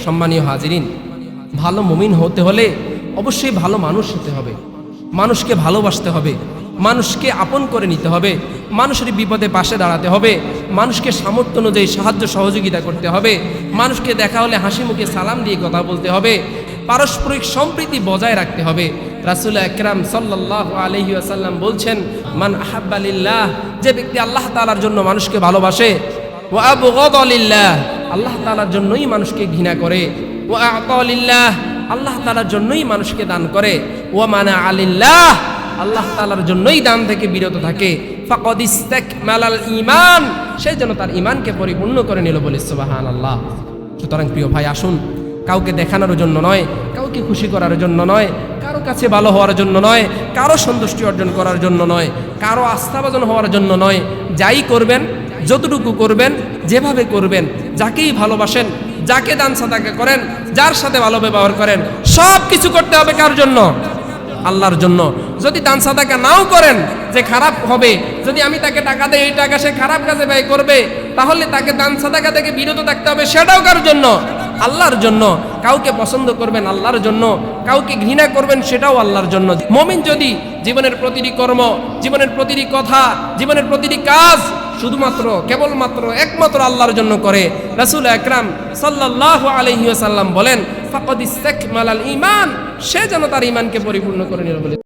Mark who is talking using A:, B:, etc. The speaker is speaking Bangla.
A: সম্মানীয় হাজিরিন, ভালো মুমিন হতে হলে অবশ্যই ভালো মানুষ হতে হবে, মানুষকে ভালোবাসতে হবে, মানুষকে আপন করে নিতে হবে, মানুষের বিপদে পাশে দাঁড়াতে হবে, মানুষকে সামর্থ্য অনুযায়ী সাহায্য সহযোগিতা করতে হবে, মানুষকে দেখা হলে হাসি মুখে সালাম দিয়ে কথা বলতে হবে, পারস্পরিক সম্প্রীতি বজায় রাখতে হবে। রাসূল আকরাম সাল্লাল্লাহু আলাইহি ওয়াসাল্লাম বলছেন, মান আহাব্বা লিল্লাহ, যে ব্যক্তি আল্লাহ তাআলার জন্য মানুষকে ভালোবাসে, ওয়া আবগাদা লিল্লাহ, আল্লাহ তাআলার জন্যই মানুষকে ঘৃণা করে, ওয়া আ'তা লিল্লাহ, আল্লাহ তাআলার জন্যই মানুষকে দান করে, ওয়া মানা আলিল্লাহ, আল্লাহ তাআলার জন্যই দান থেকে বিরত থাকে, ফাকাদ ইসতাকমালাল ঈমান, সে যেন তার ঈমানকে পরিপূর্ণ করে নিল, বলে সুবহানাল্লাহ। সুতরাং প্রিয় ভাই, আসুন কাউকে দেখানোর জন্য নয়, কাউকে খুশি করার জন্য নয়, কারো কাছে ভালো হওয়ার জন্য নয়, কারো সন্তুষ্টি অর্জন করার জন্য নয়, কারো আস্থাভাজন হওয়ার জন্য নয়, যাই করবেন, যতটুকু করবেন, যেভাবে করবেন, যাকেই ভালোবাসেন, যাকে দান সাদাকা করেন, যার সাথে ভালো ব্যবহার করেন, সব কিছু করতে হবে কার জন্য? আল্লাহর জন্য। যদি দান সাদাকা নাও করেন, যে খারাপ হবে, যদি আমি তাকে টাকা দেই, এই টাকা সে খারাপ কাজে ব্যয় করবে, তাহলে তাকে দান সাদাকা থেকে বিরত থাকতে হবে, সেটাও কার জন্য? আল্লাহর জন্য। কাউকে পছন্দ করবেন আল্লাহর জন্য, কাউকে ঘৃণা করবেন সেটাও আল্লাহর জন্য। মুমিন যদি জীবনের প্রতিটি কর্ম, জীবনের প্রতিটি কথা, জীবনের প্রতিটি কাজ শুধুমাত্র কেবলমাত্র একমাত্র আল্লাহর জন্য করে, রাসূল আকরাম সাল্লাল্লাহু আলাইহি ওয়াসাল্লাম বলেন, ফাকাদ ইসতাকমালাল ঈমান, সে যেন তার ঈমানকে পরিপূর্ণ করে নিল, বলে